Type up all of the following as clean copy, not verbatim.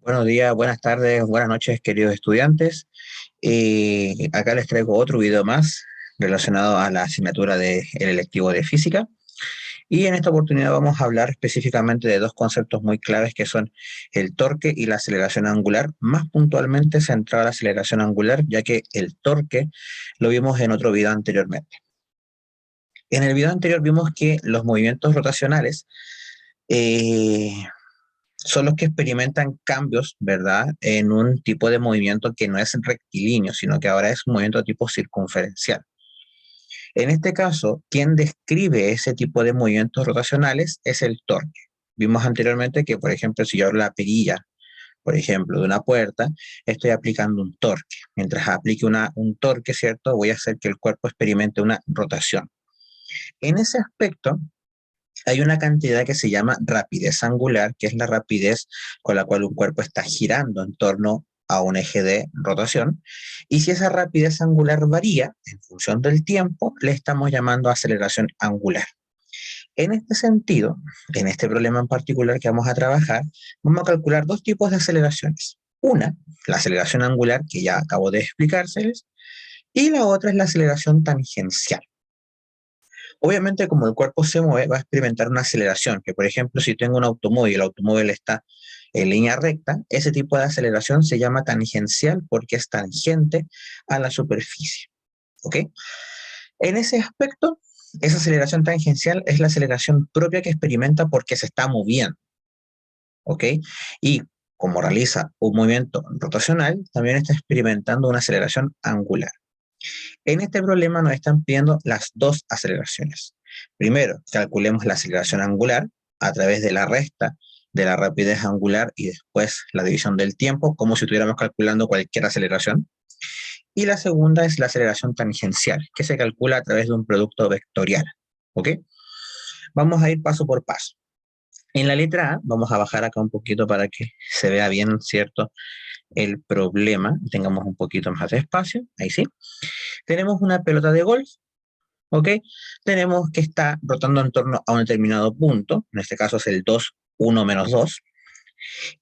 Buenos días, buenas tardes, buenas noches, queridos estudiantes. Acá les traigo otro video más relacionado a la asignatura del electivo de física. Y en esta oportunidad vamos a hablar específicamente de dos conceptos muy claves que son el torque y la aceleración angular, más puntualmente centrado a la aceleración angular, ya que el torque lo vimos en otro video anteriormente. En el video anterior vimos que los movimientos rotacionales eh, son los que experimentan cambios, ¿verdad? En un tipo de movimiento que no es rectilíneo, sino que ahora es un movimiento tipo circunferencial. En este caso, quien describe ese tipo de movimientos rotacionales es el torque. Vimos anteriormente que, por ejemplo, si yo abro la perilla, por ejemplo, de una puerta, estoy aplicando un torque. Mientras aplique un torque, ¿cierto? Voy a hacer que el cuerpo experimente una rotación. En ese aspecto, hay una cantidad que se llama rapidez angular, que es la rapidez con la cual un cuerpo está girando en torno a un eje de rotación. Y si esa rapidez angular varía en función del tiempo, le estamos llamando aceleración angular. En este sentido, en este problema en particular que vamos a trabajar, vamos a calcular dos tipos de aceleraciones. Una, la aceleración angular, que ya acabo de explicárseles, y la otra es la aceleración tangencial. Obviamente, como el cuerpo se mueve, va a experimentar una aceleración, que por ejemplo, si tengo un automóvil, el automóvil está en línea recta, ese tipo de aceleración se llama tangencial porque es tangente a la superficie. ¿Ok? En ese aspecto, esa aceleración tangencial es la aceleración propia que experimenta porque se está moviendo. ¿Ok? Y como realiza un movimiento rotacional, también está experimentando una aceleración angular. En este problema nos están pidiendo las dos aceleraciones. Primero, calculemos la aceleración angular a través de la resta de la rapidez angular y después la división del tiempo, como si estuviéramos calculando cualquier aceleración. Y la segunda es la aceleración tangencial, que se calcula a través de un producto vectorial. ¿Ok? Vamos a ir paso por paso. En la letra A, vamos a bajar acá un poquito para que se vea bien, ¿cierto?, el problema, tengamos un poquito más de espacio, ahí sí. Tenemos una pelota de golf, ¿ok? Tenemos que está rotando en torno a un determinado punto, en este caso es el 2, 1 menos 2,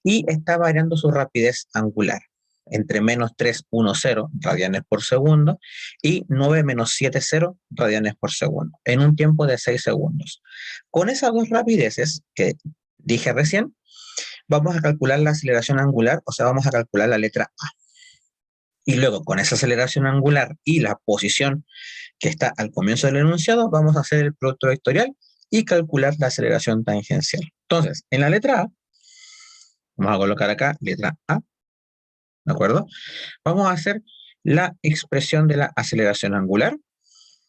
y está variando su rapidez angular entre menos 3, 1, 0 radianes por segundo y 9 menos 7, 0 radianes por segundo, en un tiempo de 6 segundos. Con esas dos rapideces que dije recién, vamos a calcular la aceleración angular, o sea, vamos a calcular la letra A. Y luego, con esa aceleración angular y la posición que está al comienzo del enunciado, vamos a hacer el producto vectorial y calcular la aceleración tangencial. Entonces, en la letra A, vamos a colocar acá letra A, ¿de acuerdo? Vamos a hacer la expresión de la aceleración angular.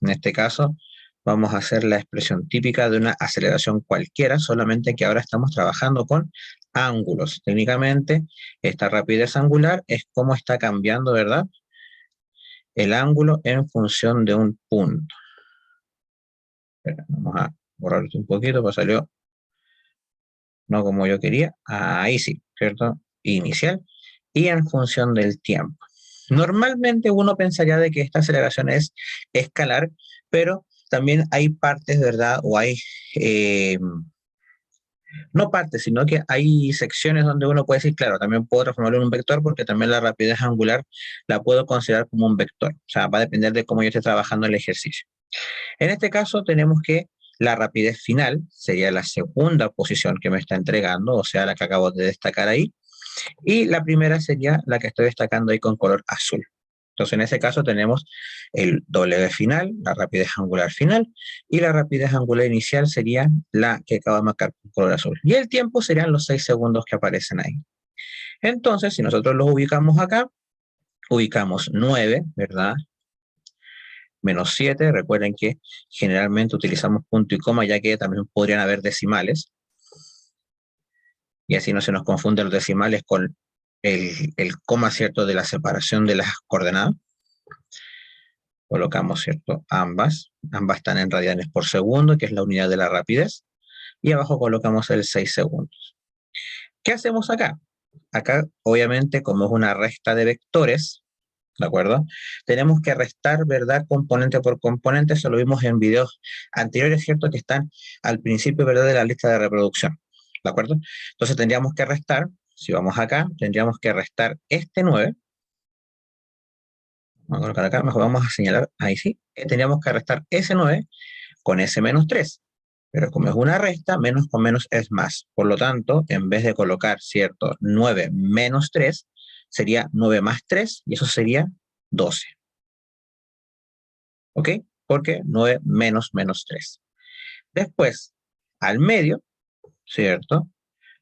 En este caso, vamos a hacer la expresión típica de una aceleración cualquiera, solamente que ahora estamos trabajando con ángulos. Técnicamente, esta rapidez angular es cómo está cambiando, ¿verdad?, el ángulo en función de un punto. Vamos a borrar esto un poquito, pues salió no como yo quería. Ahí sí, ¿cierto? Inicial. Y en función del tiempo. Normalmente uno pensaría de que esta aceleración es escalar, pero también hay partes, ¿verdad? O hay, no partes, sino que hay secciones donde uno puede decir, claro, también puedo transformarlo en un vector porque también la rapidez angular la puedo considerar como un vector. O sea, va a depender de cómo yo esté trabajando el ejercicio. En este caso tenemos que la rapidez final sería la segunda posición que me está entregando, o sea, la que acabo de destacar ahí, y la primera sería la que estoy destacando ahí con color azul. Entonces, en ese caso tenemos el W final, la rapidez angular final, y la rapidez angular inicial sería la que acabo de marcar con color azul. Y el tiempo serían los 6 segundos que aparecen ahí. Entonces, si nosotros los ubicamos acá, ubicamos 9, ¿verdad?, menos 7, recuerden que generalmente utilizamos punto y coma, ya que también podrían haber decimales, y así no se nos confunden los decimales con el coma, ¿cierto?, de la separación de las coordenadas. Colocamos, ¿cierto?, ambas están en radianes por segundo, que es la unidad de la rapidez, y abajo colocamos el 6 segundos. ¿Qué hacemos acá? Acá, obviamente, como es una resta de vectores, ¿de acuerdo?, tenemos que restar, ¿verdad?, componente por componente. Eso lo vimos en videos anteriores, ¿cierto?, que están al principio, ¿verdad?, de la lista de reproducción, ¿de acuerdo? Entonces tendríamos que restar si vamos acá, tendríamos que restar este 9. Vamos a colocar acá, mejor vamos a señalar, ahí sí, tendríamos que restar ese 9 con ese menos 3. Pero como es una resta, menos con menos es más. Por lo tanto, en vez de colocar, ¿cierto? 9 menos 3, sería 9 más 3, y eso sería 12. ¿Ok? Porque 9 menos menos 3. Después, al medio, ¿cierto?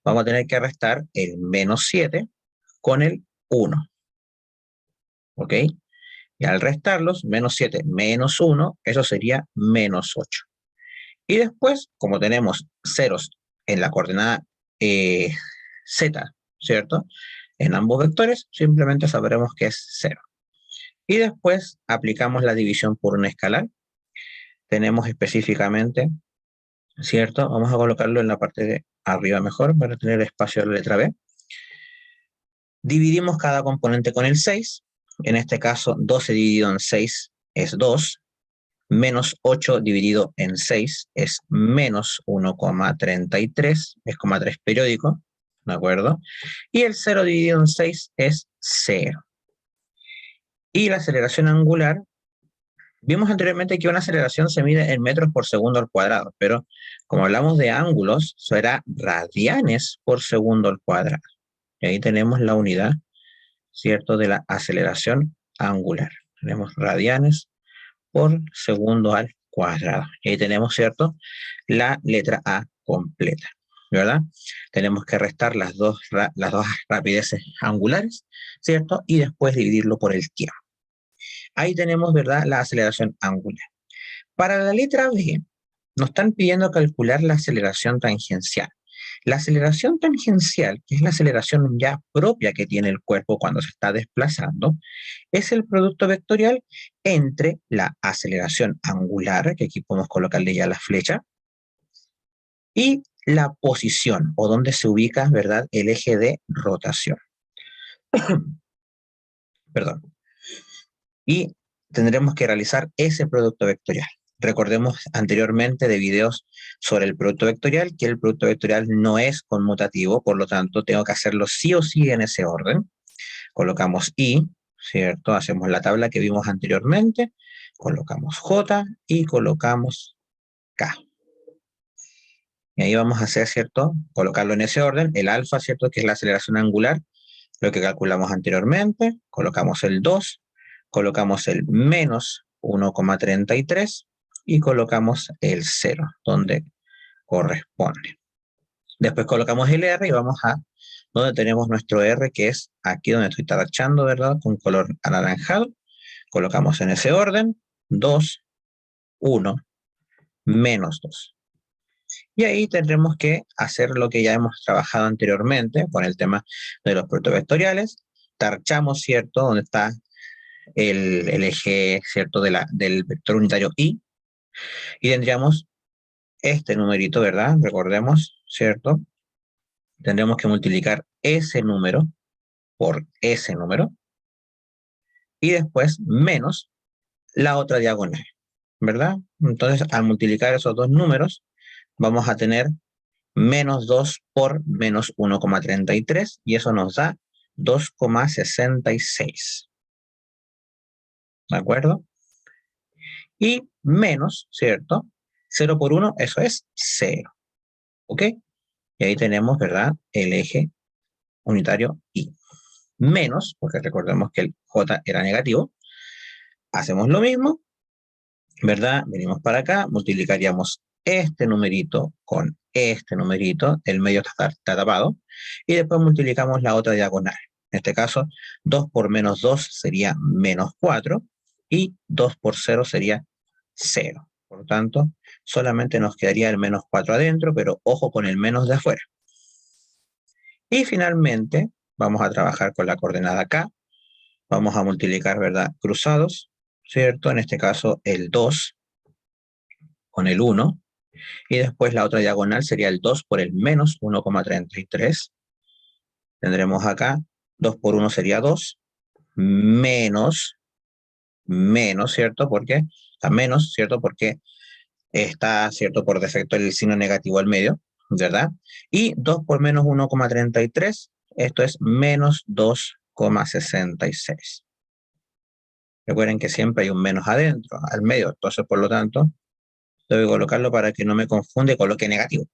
Vamos a tener que restar el menos 7 con el 1. ¿Ok? Y al restarlos, menos 7 menos 1, eso sería menos 8. Y después, como tenemos ceros en la coordenada z, ¿cierto? En ambos vectores, simplemente sabremos que es 0. Y después aplicamos la división por un escalar. Tenemos específicamente, ¿cierto? Vamos a colocarlo en la parte de arriba mejor para tener espacio a la letra B. Dividimos cada componente con el 6. En este caso, 12 dividido en 6 es 2. Menos 8 dividido en 6 es menos 1,33, es 3 periódico, ¿de acuerdo? Y el 0 dividido en 6 es 0. Y la aceleración angular, vimos anteriormente que una aceleración se mide en metros por segundo al cuadrado, pero como hablamos de ángulos, será radianes por segundo al cuadrado. Y ahí tenemos la unidad, ¿cierto?, de la aceleración angular. Tenemos radianes por segundo al cuadrado. Y ahí tenemos, ¿cierto?, la letra A completa, ¿verdad? Tenemos que restar las dos rapideces angulares, ¿cierto? Y después dividirlo por el tiempo. Ahí tenemos, ¿verdad?, la aceleración angular. Para la letra B, nos están pidiendo calcular la aceleración tangencial. La aceleración tangencial, que es la aceleración ya propia que tiene el cuerpo cuando se está desplazando, es el producto vectorial entre la aceleración angular, que aquí podemos colocarle ya la flecha, y la posición, o donde se ubica, ¿verdad?, el eje de rotación. Perdón. Y tendremos que realizar ese producto vectorial. Recordemos anteriormente de videos sobre el producto vectorial, que el producto vectorial no es conmutativo, por lo tanto tengo que hacerlo sí o sí en ese orden. Colocamos I, ¿cierto? Hacemos la tabla que vimos anteriormente, colocamos J y colocamos K. Y ahí vamos a hacer, ¿cierto?, colocarlo en ese orden, el alfa, ¿cierto?, que es la aceleración angular, lo que calculamos anteriormente, colocamos el 2, colocamos el menos 1,33 y colocamos el 0, donde corresponde. Después colocamos el R y vamos a donde tenemos nuestro R, que es aquí donde estoy tachando, ¿verdad?, con color anaranjado. Colocamos en ese orden 2, 1, menos 2. Y ahí tendremos que hacer lo que ya hemos trabajado anteriormente con el tema de los productos vectoriales. Tachamos, ¿cierto?, donde está el eje, ¿cierto?, del vector unitario I. Y tendríamos este numerito, ¿verdad? Recordemos, ¿cierto? Tendremos que multiplicar ese número por ese número. Y después menos la otra diagonal, ¿verdad? Entonces, al multiplicar esos dos números, vamos a tener menos 2 por menos 1,33 y eso nos da 2,66. ¿De acuerdo? Y menos, ¿cierto? 0 por 1, eso es 0. ¿Ok? Y ahí tenemos, ¿verdad?, el eje unitario I. Menos, porque recordemos que el J era negativo. Hacemos lo mismo, ¿verdad? Venimos para acá, multiplicaríamos este numerito con este numerito, el medio está tapado, y después multiplicamos la otra diagonal. En este caso, 2 por menos 2 sería menos 4, y 2 por 0 sería 0. Por lo tanto, solamente nos quedaría el menos 4 adentro, pero ojo con el menos de afuera. Y finalmente, vamos a trabajar con la coordenada K. Vamos a multiplicar, ¿verdad?, cruzados, ¿cierto? En este caso, el 2 con el 1. Y después la otra diagonal sería el 2 por el menos 1,33. Tendremos acá 2 por 1 sería 2, menos, ¿cierto? Porque está menos, ¿cierto? Porque está, ¿cierto?, por defecto el signo negativo al medio, ¿verdad? Y 2 por menos 1,33, esto es menos 2,66. Recuerden que siempre hay un menos adentro, al medio, entonces por lo tanto, debo colocarlo para que no me confunda y coloque negativo.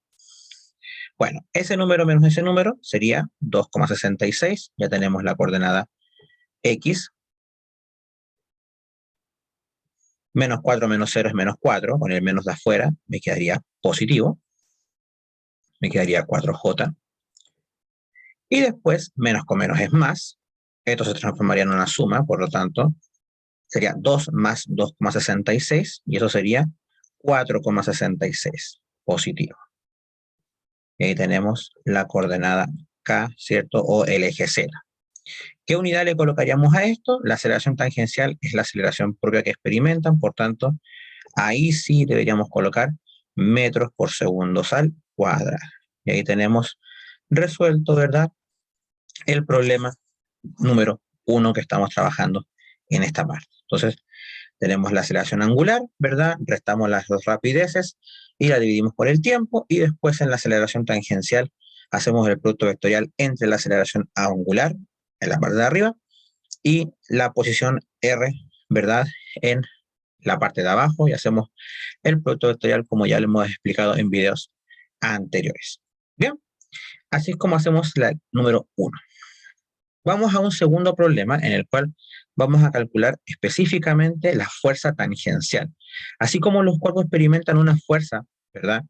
Bueno, ese número menos ese número sería 2,66, ya tenemos la coordenada X, menos 4 menos 0 es menos 4, con el menos de afuera me quedaría positivo, me quedaría 4J, y después menos con menos es más, esto se transformaría en una suma, por lo tanto, sería 2 más 2,66, y eso sería 4,66, positivo. Y ahí tenemos la coordenada K, ¿cierto? O el eje Z. ¿Qué unidad le colocaríamos a esto? La aceleración tangencial es la aceleración propia que experimentan, por tanto, ahí sí deberíamos colocar metros por segundo al cuadrado. Y ahí tenemos resuelto, ¿verdad?, el problema número 1 que estamos trabajando en esta parte. Entonces, tenemos la aceleración angular, ¿verdad? Restamos las dos rapideces y la dividimos por el tiempo, y después en la aceleración tangencial hacemos el producto vectorial entre la aceleración angular en la parte de arriba y la posición R, ¿verdad?, en la parte de abajo, y hacemos el producto vectorial como ya lo hemos explicado en videos anteriores. Bien, así es como hacemos la número 1. Vamos a un segundo problema en el cual vamos a calcular específicamente la fuerza tangencial. Así como los cuerpos experimentan una fuerza, ¿verdad?,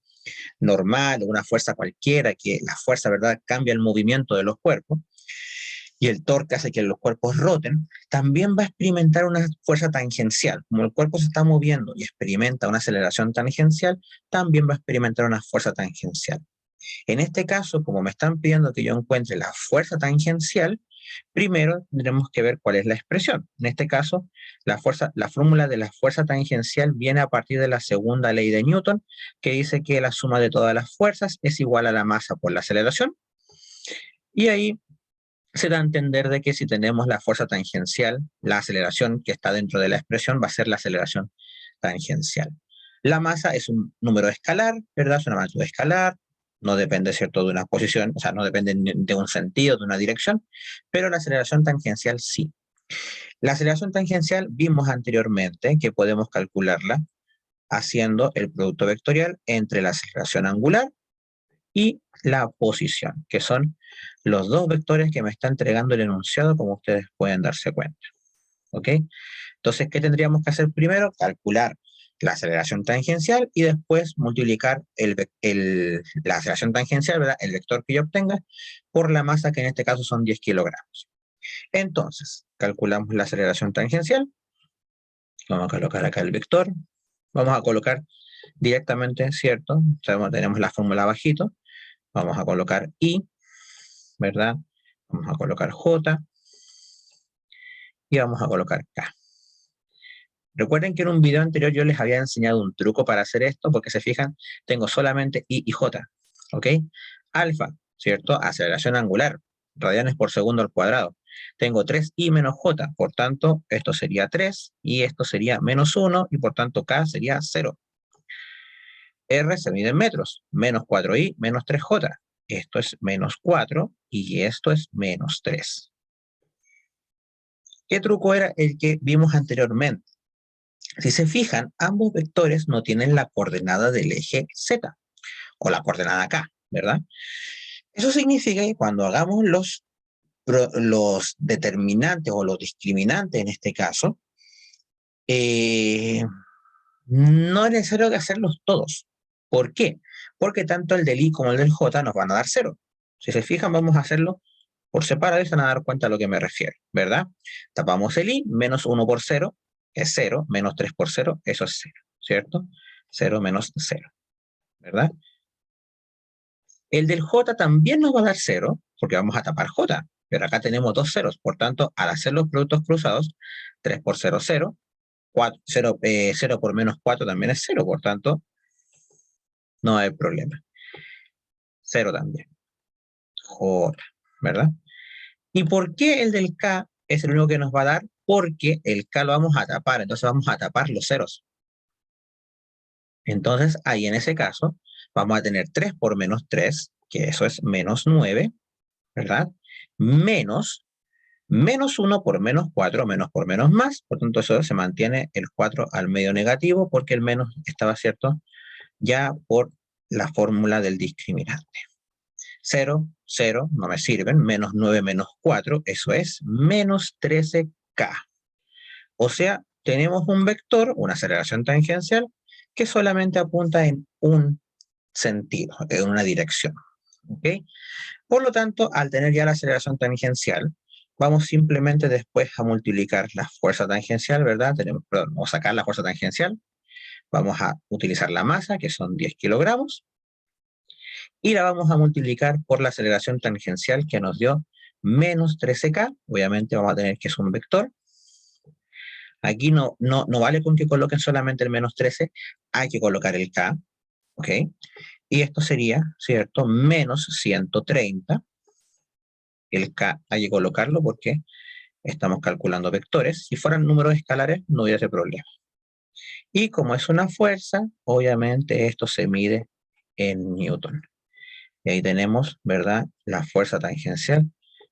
normal, o una fuerza cualquiera, que la fuerza, ¿verdad?, cambia el movimiento de los cuerpos, y el torque hace que los cuerpos roten, también va a experimentar una fuerza tangencial. Como el cuerpo se está moviendo y experimenta una aceleración tangencial, también va a experimentar una fuerza tangencial. En este caso, como me están pidiendo que yo encuentre la fuerza tangencial, primero tendremos que ver cuál es la expresión. En este caso, la fórmula de la fuerza tangencial viene a partir de la segunda ley de Newton, que dice que la suma de todas las fuerzas es igual a la masa por la aceleración. Y ahí se da a entender de que si tenemos la fuerza tangencial, la aceleración que está dentro de la expresión va a ser la aceleración tangencial. La masa es un número escalar, ¿verdad? Es una magnitud escalar, no depende, ¿cierto?, de una posición, o sea, no depende de un sentido, de una dirección, pero la aceleración tangencial sí. La aceleración tangencial vimos anteriormente que podemos calcularla haciendo el producto vectorial entre la aceleración angular y la posición, que son los dos vectores que me está entregando el enunciado, como ustedes pueden darse cuenta. ¿Ok? Entonces, ¿qué tendríamos que hacer primero? Calcular la aceleración tangencial y después multiplicar la aceleración tangencial, ¿verdad?, el vector que yo obtenga, por la masa, que en este caso son 10 kilogramos. Entonces, calculamos la aceleración tangencial. Vamos a colocar acá el vector. Vamos a colocar directamente, ¿cierto? Tenemos la fórmula abajito. Vamos a colocar I, ¿verdad? Vamos a colocar J y vamos a colocar K. Recuerden que en un video anterior yo les había enseñado un truco para hacer esto, porque se fijan, tengo solamente I y J, ¿ok? Alfa, ¿cierto? Aceleración angular, radianes por segundo al cuadrado. Tengo 3I menos J, por tanto, esto sería 3, y esto sería menos 1, y por tanto K sería 0. R se mide en metros, menos 4I menos 3J. Esto es menos 4, y esto es menos 3. ¿Qué truco era el que vimos anteriormente? Si se fijan, ambos vectores no tienen la coordenada del eje Z, o la coordenada K, ¿verdad? Eso significa que cuando hagamos los determinantes o los discriminantes en este caso, no es necesario que hacerlos todos. ¿Por qué? Porque tanto el del I como el del J nos van a dar 0. Si se fijan, vamos a hacerlo por separado y se van a dar cuenta a lo que me refiero, ¿verdad? Tapamos el I, menos 1 por 0 es 0, menos 3 por 0, eso es 0, ¿cierto? 0 menos 0, ¿verdad? El del J también nos va a dar 0, porque vamos a tapar J, pero acá tenemos dos ceros, por tanto, al hacer los productos cruzados, 3 por 0, 0, 0 por menos 4 también es 0, por tanto, no hay problema. 0 también. J, ¿verdad? ¿Y por qué el del K es el único que nos va a dar? Porque el K lo vamos a tapar, entonces vamos a tapar los ceros. Entonces, ahí en ese caso, vamos a tener 3 por menos 3, que eso es menos 9, ¿verdad? menos menos 1 por menos 4, menos por menos más, por tanto eso se mantiene el 4 al medio negativo porque el menos estaba cierto ya por la fórmula del discriminante. 0, 0, no me sirven, menos 9 menos 4, eso es menos 13K. O sea, tenemos un vector, una aceleración tangencial, que solamente apunta en un sentido, en una dirección. ¿Ok? Por lo tanto, al tener ya la aceleración tangencial, vamos simplemente después a multiplicar la fuerza tangencial, ¿verdad? Vamos a sacar la fuerza tangencial, vamos a utilizar la masa, que son 10 kilogramos, y la vamos a multiplicar por la aceleración tangencial que nos dio menos 13K, obviamente vamos a tener que es un vector. Aquí no vale con que coloquen solamente el menos 13, hay que colocar el K, ¿ok? Y esto sería, ¿cierto? Menos 130. El K hay que colocarlo porque estamos calculando vectores. Si fueran números escalares, no hubiese problema. Y como es una fuerza, obviamente esto se mide en Newton. Y ahí tenemos, ¿verdad?, la fuerza tangencial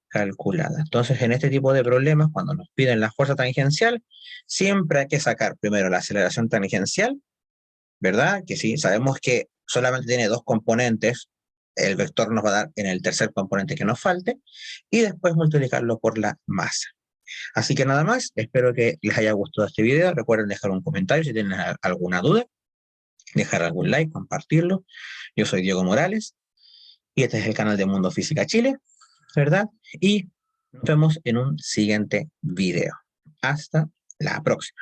calculada. Entonces, en este tipo de problemas, cuando nos piden la fuerza tangencial, siempre hay que sacar primero la aceleración tangencial, ¿verdad? Que sí, sabemos que solamente tiene dos componentes, el vector nos va a dar en el tercer componente que nos falte, y después multiplicarlo por la masa. Así que nada más, espero que les haya gustado este video. Recuerden dejar un comentario si tienen alguna duda, dejar algún like, compartirlo. Yo soy Diego Morales y este es el canal de Mundo Física Chile, ¿verdad? Y nos vemos en un siguiente video. Hasta la próxima.